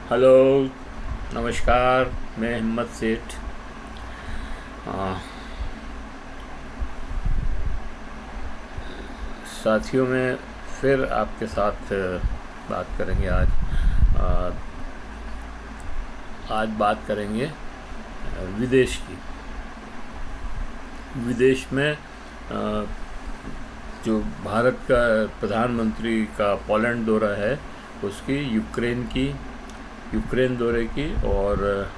Hello, नमस्कार। मैं हिम्मत सेठ। आ, साथियों में फिर आपके साथ बात करेंगे आज। आ, आज बात करेंगे विदेश की। विदेश में जो भारत का प्रधानमंत्री का पोलैंड दौरा है, उसकी यूक्रेन दौरे की, और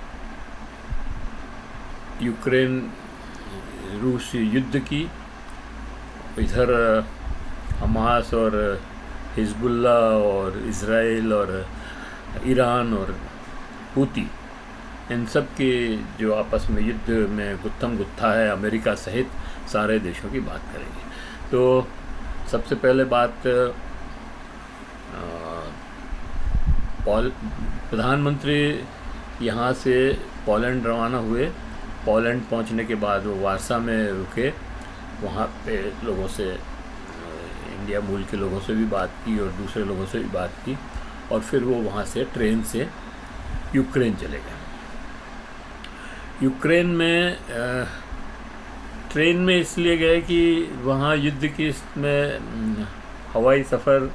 यूक्रेन रूस युद्ध की। इधर हमास और हिजबुल्ला और इसराइल और ईरान और हूती, इन सब के जो आपस में युद्ध में गुत्थम गुत्था है, अमेरिका सहित सारे देशों की बात करेंगे। तो सबसे पहले बात, प्रधानमंत्री यहाँ से पोलैंड रवाना हुए। पोलैंड पहुँचने के बाद वो वारसा में रुके। वहाँ पे लोगों से, इंडिया मूल के लोगों से भी बात की और दूसरे लोगों से भी बात की, और फिर वो वहाँ से ट्रेन से यूक्रेन चले गए। यूक्रेन में ट्रेन में इसलिए गए कि वहाँ युद्ध की में हवाई सफ़र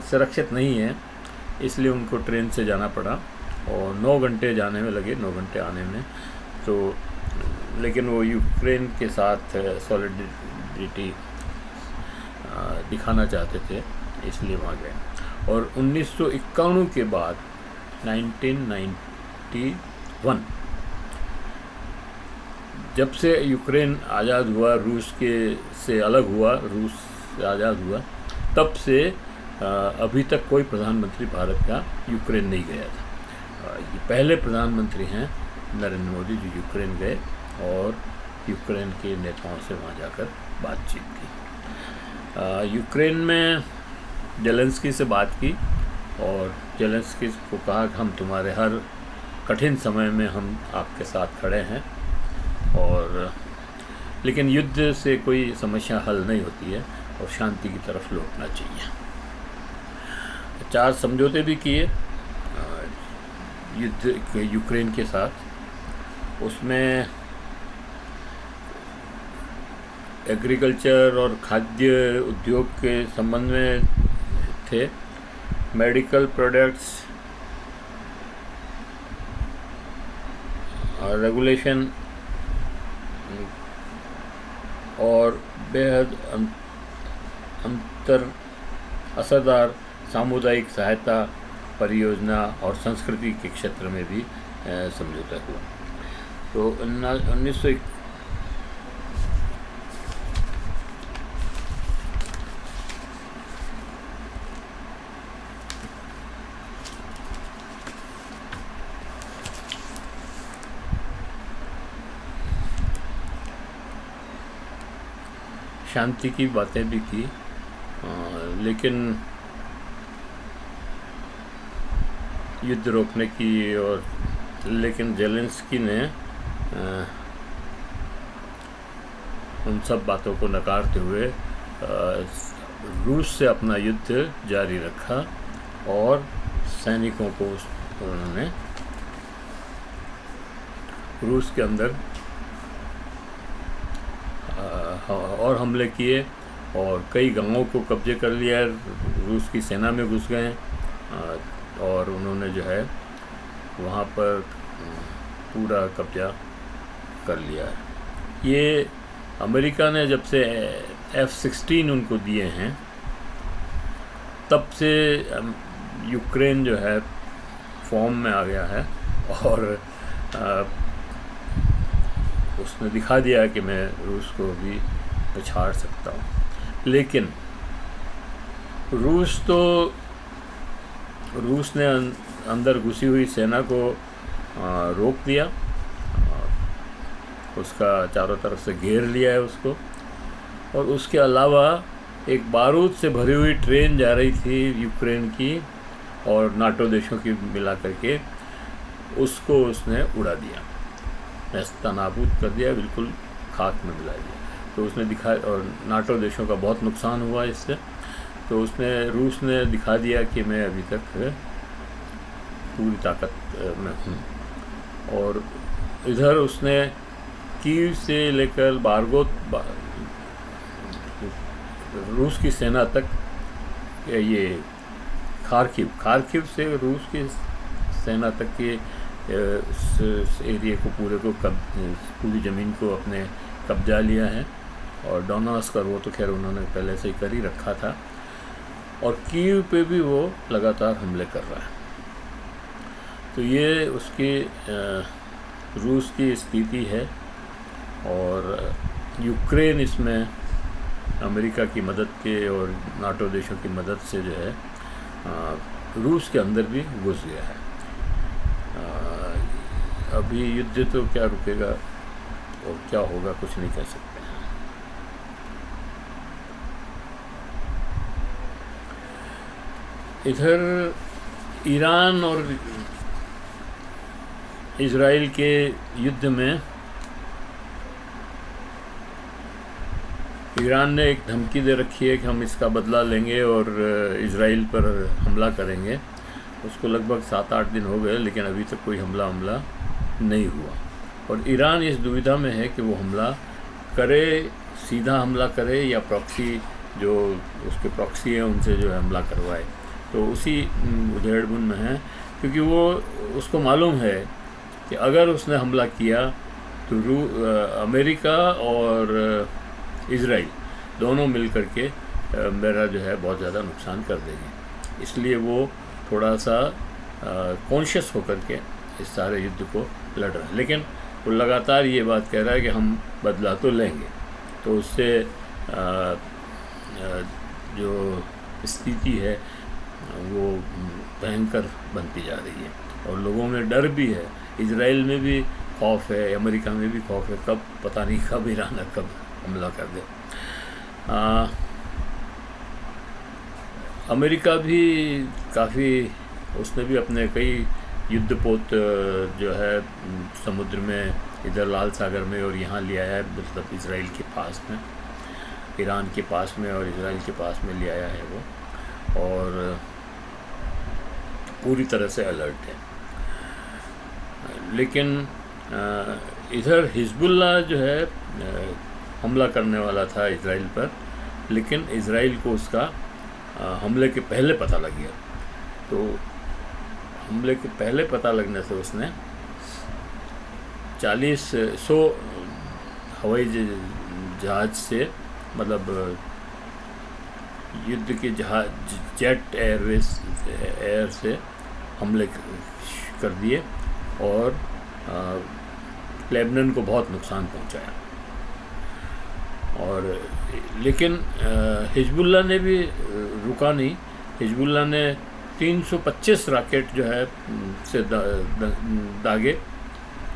सुरक्षित नहीं है, इसलिए उनको ट्रेन से जाना पड़ा, और 9 घंटे जाने में लगे, 9 घंटे आने में। तो लेकिन वो यूक्रेन के साथ सॉलिडरिटी दिखाना चाहते थे, इसलिए वहाँ गए। और 1991 के बाद 1991 जब से यूक्रेन आज़ाद हुआ, रूस के से अलग हुआ, रूस से आज़ाद हुआ, तब से अभी तक कोई प्रधानमंत्री भारत का यूक्रेन नहीं गया था। ये पहले प्रधानमंत्री हैं नरेंद्र मोदी जो यूक्रेन गए और यूक्रेन के नेताओं से वहाँ जाकर बातचीत की। यूक्रेन में जेलेंस्की से बात की, और जेलेंस्की को कहा कि हम तुम्हारे हर कठिन समय में हम आपके साथ खड़े हैं, और लेकिन युद्ध से कोई समस्या हल नहीं होती है और शांति की तरफ लौटना चाहिए। 4 समझौते भी किए युद्ध यूक्रेन के साथ। उसमें एग्रीकल्चर और खाद्य उद्योग के संबंध में थे, मेडिकल प्रोडक्ट्स, रेगुलेशन, और बेहद अंतर असरदार सामुदायिक सहायता परियोजना और संस्कृति के क्षेत्र में भी समझौता हुआ। तो 1900 शांति की बातें भी की, लेकिन युद्ध रोकने की, और लेकिन जेलेंस्की ने उन सब बातों को नकारते हुए रूस से अपना युद्ध जारी रखा, और सैनिकों को उन्होंने रूस के अंदर और हमले किए, और कई गांवों को कब्जे कर लिया। रूस की सेना में घुस गए, और उन्होंने जो है वहाँ पर पूरा कब्जा कर लिया है। ये अमेरिका ने जब से F-16 उनको दिए हैं, तब से यूक्रेन जो है फॉर्म में आ गया है, और उसने दिखा दिया कि मैं रूस को भी पछाड़ सकता हूँ। लेकिन रूस ने अंदर घुसी हुई सेना को रोक दिया, उसका चारों तरफ से घेर लिया है उसको। और उसके अलावा एक बारूद से भरी हुई ट्रेन जा रही थी यूक्रेन की और नाटो देशों की मिला करके, उसको उसने उड़ा दिया, नेस्तनाबूद कर दिया, बिल्कुल खाक में मिला दिया। तो उसने दिखा, और नाटो देशों का बहुत नुकसान हुआ इससे। तो रूस ने दिखा दिया कि मैं अभी तक पूरी ताकत में हूँ। और इधर उसने कीव से लेकर रूस की सेना तक, ये खार्किव से रूस की सेना तक के इस एरिया को पूरी ज़मीन को अपने कब्जा लिया है। और डोनास का वो तो खैर उन्होंने पहले से ही कर ही रखा था, और कीव पे भी वो लगातार हमले कर रहा है। तो ये उसकी रूस की स्थिति है। और यूक्रेन इसमें अमेरिका की मदद के और नाटो देशों की मदद से जो है रूस के अंदर भी घुस गया है। अभी युद्ध तो क्या रुकेगा और क्या होगा कुछ नहीं कह सकते हैं। इधर ईरान और इजराइल के युद्ध में ईरान ने एक धमकी दे रखी है कि हम इसका बदला लेंगे और इजराइल पर हमला करेंगे। उसको लगभग 7-8 दिन हो गए, लेकिन अभी तक कोई हमला नहीं हुआ। और ईरान इस दुविधा में है कि वो हमला करे, सीधा हमला करे, या प्रॉक्सी जो उसके प्रॉक्सी हैं उनसे जो है हमला करवाए। तो उसी उधेड़बुन में है, क्योंकि वो उसको मालूम है कि अगर उसने हमला किया तो अमेरिका और इजराइल दोनों मिल कर के मेरा जो है बहुत ज़्यादा नुकसान कर देंगे। इसलिए वो थोड़ा सा कॉन्शियस होकर के इस सारे युद्ध को लड़ रहा है। लेकिन वो लगातार ये बात कह रहा है कि हम बदला तो लेंगे। तो उससे जो स्थिति है वो भयंकर बनती जा रही है, और लोगों में डर भी है। इजराइल में भी खौफ है, अमेरिका में भी खौफ है, कब पता नहीं कब ईरान कब हमला कर दे। अमेरिका भी काफ़ी, उसने भी अपने कई युद्धपोत जो है समुद्र में, इधर लाल सागर में और यहाँ ले आया है, मतलब इजराइल के पास में, ईरान के पास में और इजराइल के पास में ले आया है वो, और पूरी तरह से अलर्ट है। लेकिन इधर हिजबुल्लाह जो है हमला करने वाला था इजराइल पर, लेकिन इजराइल को उसका हमले के पहले पता लग गया। तो हमले के पहले पता लगने से उसने 100 हवाई जहाज से, मतलब युद्ध के जहाज जेट एयर से हमले कर दिए और लेबनान को बहुत नुकसान पहुंचाया। और लेकिन हिजबुल्लाह ने भी रुका नहीं। हिजबुल्लाह ने 325 रॉकेट जो है से दागे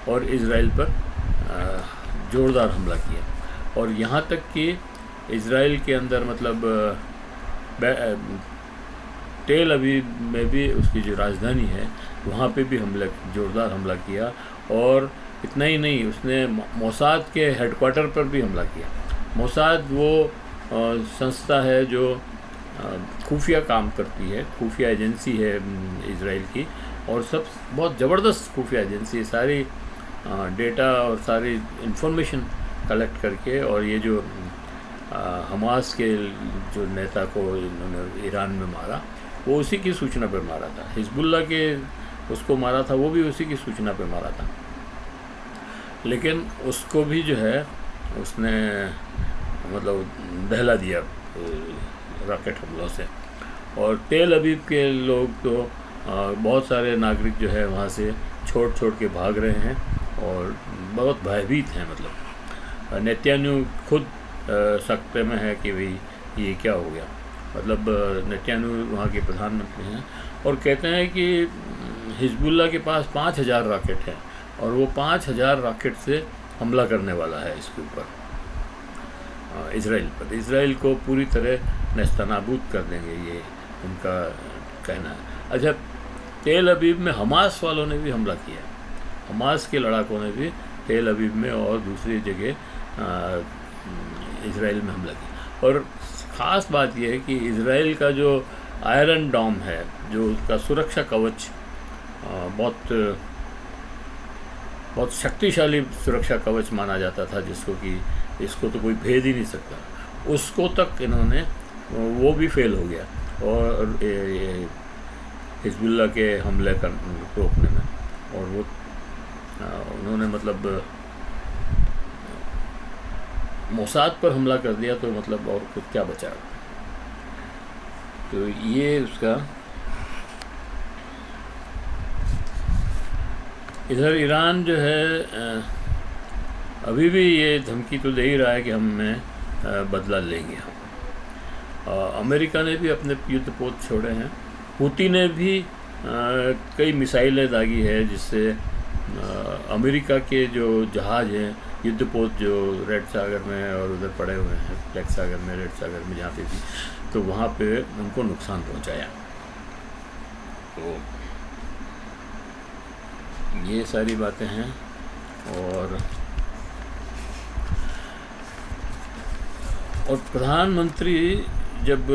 और इजराइल पर ज़ोरदार हमला किया। और यहाँ तक कि इजराइल के अंदर, मतलब टेल अवीव में भी उसकी जो राजधानी है वहाँ पे भी ज़ोरदार हमला किया। और इतना ही नहीं, उसने मोसाद के हेडक्वार्टर पर भी हमला किया। मोसाद वो संस्था है जो खुफिया काम करती है, खुफिया एजेंसी है इजराइल की, और सब बहुत ज़बरदस्त खुफिया एजेंसी है। सारी डेटा और सारी इंफॉर्मेशन कलेक्ट करके, और ये जो हमास के जो नेता को इन्होंने ईरान में मारा, वो उसी की सूचना पर मारा था। हिजबुल्लाह के उसको मारा था, वो भी उसी की सूचना पर मारा था। लेकिन उसको भी जो है उसने मतलब दहला दिया रॉकेट हमलों से। और टेल अवीव के लोग तो बहुत सारे नागरिक जो है वहाँ से छोड़ के भाग रहे हैं और बहुत भयभीत हैं। मतलब नेतन्याहू खुद सकते में है कि भाई ये क्या हो गया। मतलब नेतन्याहू वहाँ के प्रधानमंत्री हैं और कहते हैं कि हिजबुल्लाह के पास 5000 रॉकेट हैं और वो 5000 रॉकेट से हमला करने वाला है इसके ऊपर, इजराइल पर। इजराइल को पूरी तरह नेस्तनाबूद कर देंगे, ये उनका कहना है। अच्छा, तेल अवीव में हमास वालों ने भी हमला किया। हमास के लड़ाकों ने भी तेल अवीव में और दूसरी जगह इजराइल में हमला किया। और ख़ास बात यह है कि इजराइल का जो आयरन डोम है, जो उसका सुरक्षा कवच बहुत बहुत शक्तिशाली सुरक्षा कवच माना जाता था, जिसको कि इसको तो कोई भेद ही नहीं सकता, उसको तक इन्होंने, वो भी फेल हो गया और हिजबुल्लाह के हमले कर रोकने में। और वो उन्होंने मतलब मोसाद पर हमला कर दिया, तो मतलब और कुछ क्या बचा। तो ये उसका। इधर ईरान जो है अभी भी ये धमकी तो दे ही रहा है कि हमें बदला लेंगे हम। अमेरिका ने भी अपने युद्धपोत छोड़े हैं, हूती ने भी कई मिसाइलें दागी है, जिससे अमेरिका के जो जहाज़ हैं, युद्धपोत जो रेड सागर में और उधर पड़े हुए हैं, ब्लैक सागर में, रेड सागर में, जहाँ पे भी, तो वहाँ पे उनको नुकसान पहुँचाया। तो ये सारी बातें हैं। और प्रधानमंत्री जब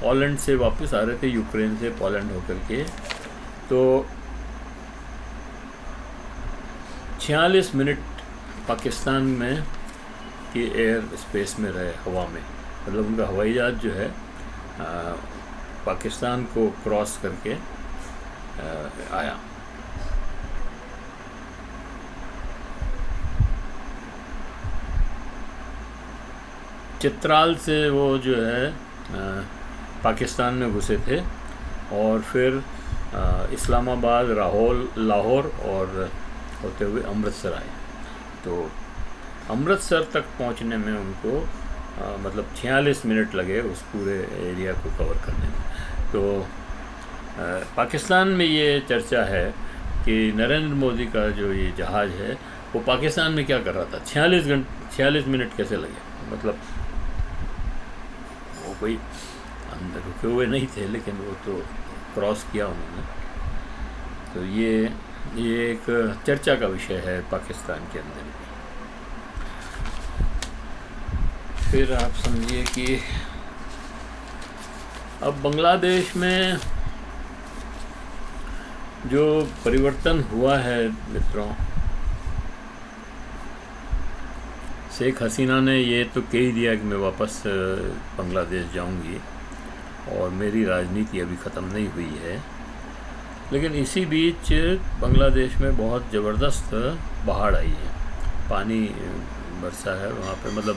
पोलैंड से वापस आ रहे थे, यूक्रेन से पोलैंड होकर के, तो 46 मिनट पाकिस्तान में के एयर स्पेस में रहे, हवा में। मतलब उनका हवाई जहाज़ जो है पाकिस्तान को क्रॉस करके आया। चित्राल से वो जो है पाकिस्तान में घुसे थे और फिर इस्लामाबाद, लाहौर और होते हुए अमृतसर आए। तो अमृतसर तक पहुंचने में उनको मतलब 46 मिनट लगे उस पूरे एरिया को कवर करने में। तो पाकिस्तान में ये चर्चा है कि नरेंद्र मोदी का जो ये जहाज़ है वो पाकिस्तान में क्या कर रहा था, 46 मिनट कैसे लगे। मतलब वो कोई अंदर रुके हुए नहीं थे, लेकिन वो तो क्रॉस किया उन्होंने। तो ये एक चर्चा का विषय है पाकिस्तान के अंदर भी। फिर आप समझिए कि अब बांग्लादेश में जो परिवर्तन हुआ है मित्रों, शेख हसीना ने ये तो कह ही दिया कि मैं वापस बांग्लादेश जाऊंगी और मेरी राजनीति अभी ख़त्म नहीं हुई है। लेकिन इसी बीच बांग्लादेश में बहुत ज़बरदस्त बाढ़ आई है, पानी बरसा है वहाँ पे। मतलब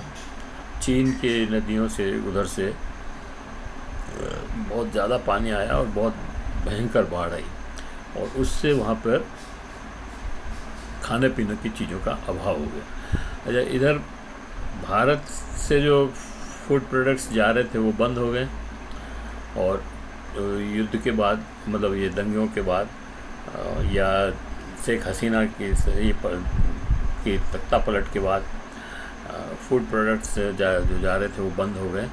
चीन के नदियों से उधर से बहुत ज़्यादा पानी आया और बहुत भयंकर बाढ़ आई, और उससे वहाँ पर खाने पीने की चीज़ों का अभाव हो गया। अच्छा, इधर भारत से जो फूड प्रोडक्ट्स जा रहे थे वो बंद हो गए, और युद्ध के बाद, मतलब ये दंगों के बाद या शेख हसीना की तख्ता पलट के बाद फूड प्रोडक्ट्स जो जा रहे थे वो बंद हो गए।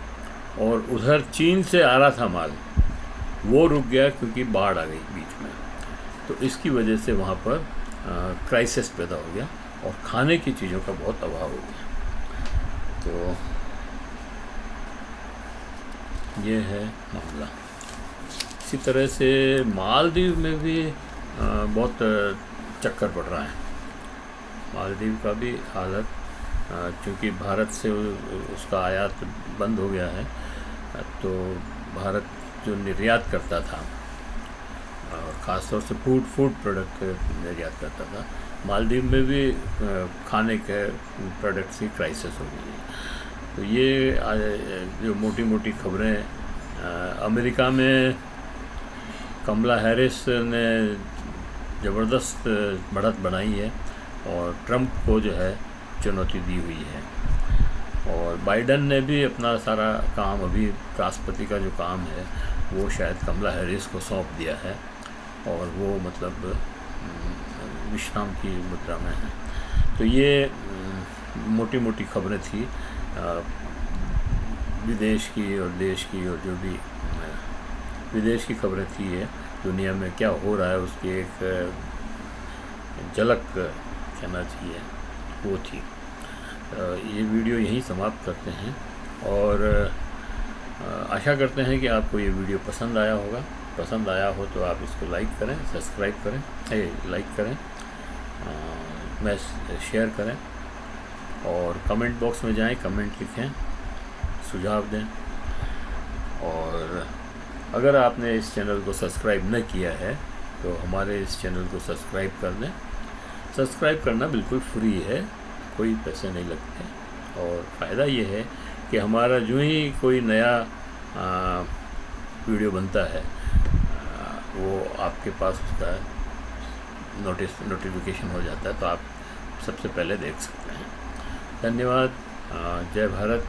और उधर चीन से आ रहा था माल, वो रुक गया क्योंकि बाढ़ आ गई बीच में। तो इसकी वजह से वहाँ पर क्राइसिस पैदा हो गया और खाने की चीज़ों का बहुत अभाव हो गया। तो ये है मामला। इसी तरह से मालदीव में भी बहुत चक्कर पड़ रहा है। मालदीव का भी हालत, क्योंकि भारत से उसका आयात बंद हो गया है, तो भारत जो निर्यात करता था, और ख़ासतौर से फूड प्रोडक्ट निर्यात करता था, मालदीव में भी खाने के प्रोडक्ट्स की क्राइसिस हो गई है। तो ये जो मोटी मोटी खबरें, अमेरिका में कमला हैरिस ने ज़बरदस्त बढ़त बनाई है और ट्रंप को जो है चुनौती दी हुई है। और बाइडन ने भी अपना सारा काम, अभी राष्ट्रपति का जो काम है वो शायद कमला हैरिस को सौंप दिया है, और वो मतलब विश्राम की मुद्रा में है। तो ये मोटी मोटी खबरें थी विदेश की और देश की, और जो भी विदेश की खबरें थी, ये दुनिया में क्या हो रहा है उसकी एक झलक कहना चाहिए, वो थी। ये वीडियो यहीं समाप्त करते हैं, और आशा करते हैं कि आपको ये वीडियो पसंद आया होगा। पसंद आया हो तो आप इसको लाइक करें, सब्सक्राइब करें, लाइक करें, शेयर करें और कमेंट बॉक्स में जाएं, कमेंट लिखें, सुझाव दें। और अगर आपने इस चैनल को सब्सक्राइब न किया है तो हमारे इस चैनल को सब्सक्राइब कर दें। सब्सक्राइब करना बिल्कुल फ्री है, कोई पैसे नहीं लगते और फ़ायदा ये है कि हमारा जो ही कोई नया वीडियो बनता है वो आपके पास उसका नोटिफिकेशन हो जाता है, तो आप सबसे पहले देख सकते हैं। धन्यवाद। जय भारत।